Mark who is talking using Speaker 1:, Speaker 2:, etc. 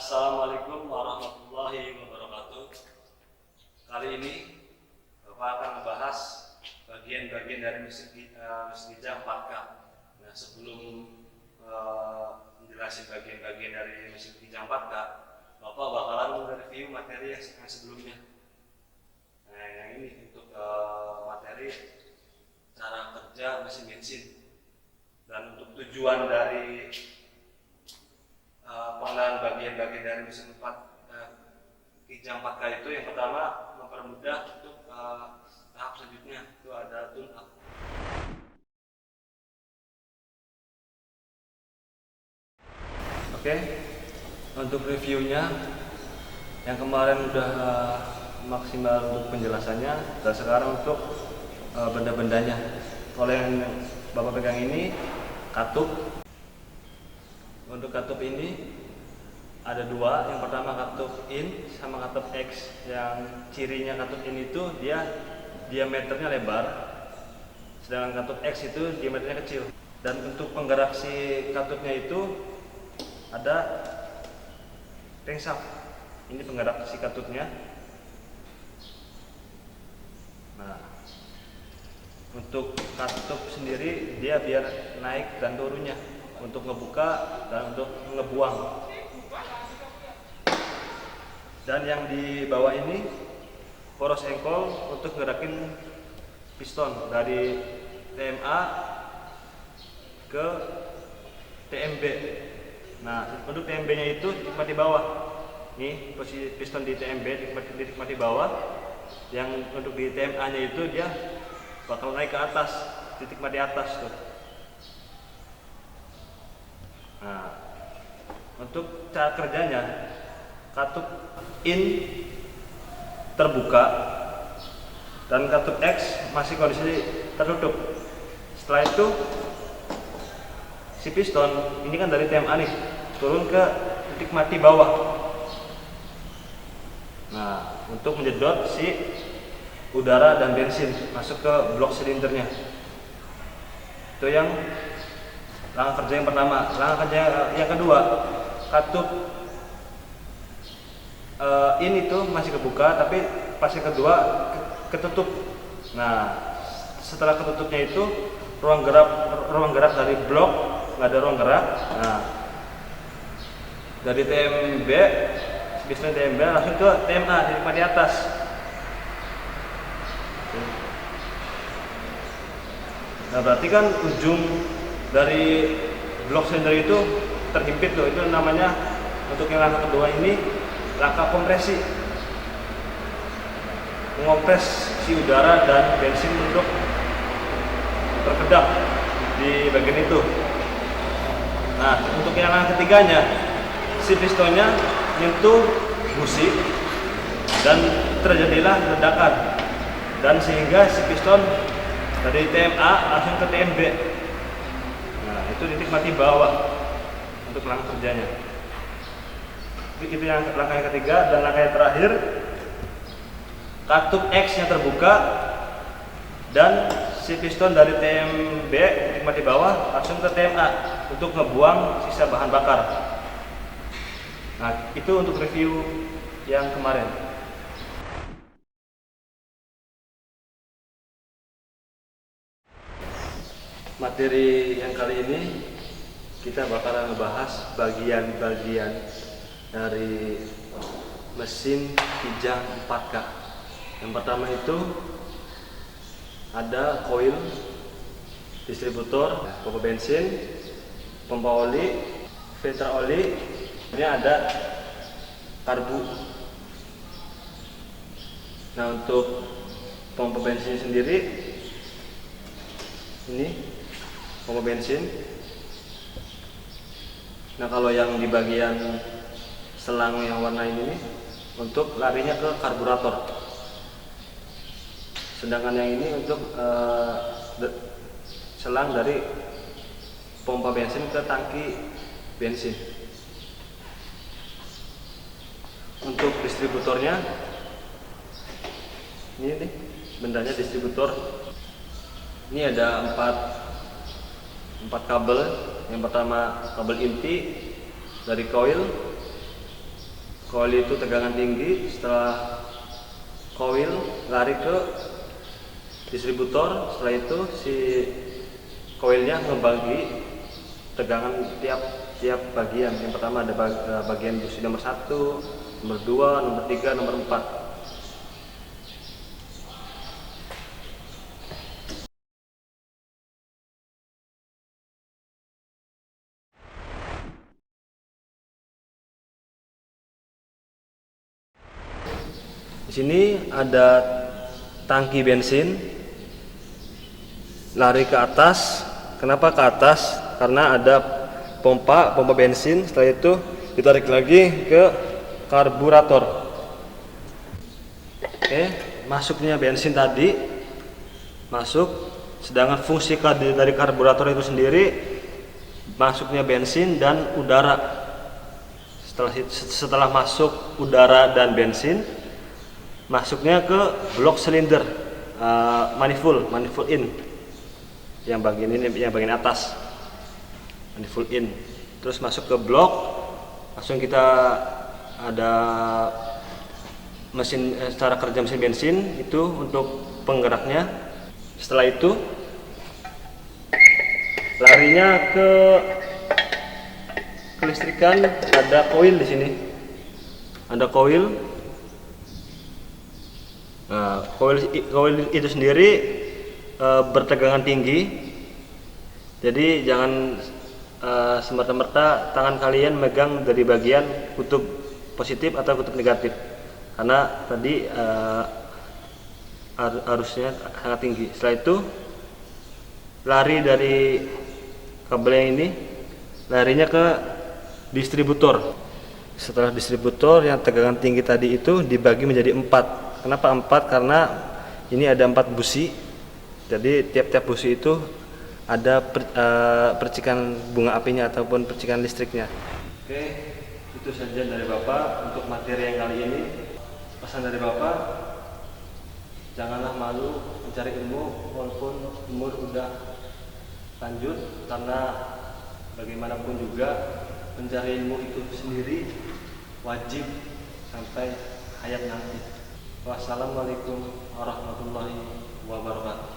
Speaker 1: Assalamualaikum warahmatullahi wabarakatuh. Kali ini Bapak akan membahas bagian-bagian dari mesin kijang 4K. Nah, sebelum menjelaskan bagian-bagian dari mesin kijang 4K, Bapak bakalan mereview materi yang sebelumnya. Nah, yang ini untuk materi cara kerja mesin bensin dan untuk tujuan dari pengenalan bagian-bagian dari mesin kijang 4K itu, yang pertama mempermudah untuk tahap selanjutnya, itu ada tune up. Oke, untuk reviewnya yang kemarin udah maksimal untuk penjelasannya, dan sekarang untuk benda-bendanya. Kalau yang Bapak pegang ini katup. Untuk katup ini ada dua. Yang pertama katup in sama katup X. Yang cirinya katup in itu dia diameternya lebar, sedangkan katup X itu diameternya kecil. Dan untuk penggerak si katupnya itu ada crankshaft. Ini penggerak si katupnya. Nah, untuk katup sendiri dia biar naik dan turunnya, untuk ngebuka dan untuk ngebuang. Dan yang di bawah ini poros engkol untuk gerakin piston dari TMA ke TMB. Nah, untuk TMB nya itu ditikmat di bawah. Nih, posisi piston di TMB ditikmat di bawah. Yang untuk di TMA nya itu dia bakal naik ke atas, ditikmat di atas tuh. Nah, untuk cara kerjanya, katup in terbuka dan katup X masih kondisi tertutup. Setelah itu si piston ini kan dari TMA nih turun ke titik mati bawah. Nah, untuk menjedot si udara dan bensin masuk ke blok silindernya. Itu yang langkah kerja yang pertama. Langkah kerja yang kedua, katup ini tuh masih kebuka, tapi pas yang kedua ketutup. Nah, setelah ketutupnya itu ruang gerak dari blok nggak ada ruang gerak. Nah, dari TMB, piston TMB langsung ke TMA di atas. Nah, berarti kan ujung dari blok silinder itu terhimpit tuh. Itu namanya, untuk yang langkah kedua ini langkah kompresi, mengompres si udara dan bensin untuk terkedap di bagian itu. Nah, untuk yang langkah ketiganya, si pistonnya nyentuh busi dan terjadilah ledakan, dan sehingga si piston dari TMA langsung ke TMB. Nah, itu titik mati bawah untuk langkah kerjanya. Itu yang langkah yang ketiga. Dan langkah yang terakhir, katup X nya terbuka dan si piston dari TMB titik mati bawah langsung ke TMA untuk ngebuang sisa bahan bakar. Nah, itu untuk review yang kemarin. Materi yang kali ini kita bakalan ngebahas bagian-bagian dari mesin kijang 4K. Yang pertama itu ada koil, distributor, pompa bensin, pompa oli, filter oli. Ini ada karbu. Nah, untuk pompa bensin sendiri, ini pompa bensin. Nah, kalau yang di bagian selang yang warna ini untuk larinya ke karburator, sedangkan yang ini untuk selang dari pompa bensin ke tangki bensin. Untuk distributornya, ini nih bendanya distributor. Ini ada empat kabel. Yang pertama kabel inti dari koil, Coil itu tegangan tinggi, setelah coil lari ke distributor, setelah itu si coilnya ngebagi tegangan tiap bagian. Yang pertama ada bagian busi nomor 1, nomor 2, nomor 3, nomor 4. Di sini ada tangki bensin lari ke atas. Kenapa ke atas? Karena ada pompa bensin. Setelah itu ditarik lagi ke karburator. Oke, masuknya bensin tadi masuk, sedangkan fungsi dari karburator itu sendiri masuknya bensin dan udara. Setelah masuk udara dan bensin, masuknya ke blok silinder manifold in yang bagian ini, yang bagian atas manifold in. Terus masuk ke blok, langsung kita ada mesin cara kerja mesin bensin itu untuk penggeraknya. Setelah itu larinya ke kelistrikan. Ada coil di sini, ada coil. Nah, coil itu sendiri bertegangan tinggi, jadi jangan semerta-merta tangan kalian megang dari bagian kutub positif atau kutub negatif, karena tadi arusnya sangat tinggi. Setelah itu lari dari kabel yang ini, larinya ke distributor. Setelah distributor, yang tegangan tinggi tadi itu dibagi menjadi 4. Kenapa 4? Karena ini ada 4 busi, jadi tiap-tiap busi itu ada percikan bunga apinya ataupun percikan listriknya. Oke, itu saja dari Bapak untuk materi yang kali ini. Pesan dari Bapak, janganlah malu mencari ilmu walaupun umur udah lanjut, karena bagaimanapun juga mencari ilmu itu sendiri wajib sampai hayat nanti. Wassalamualaikum warahmatullahi wabarakatuh.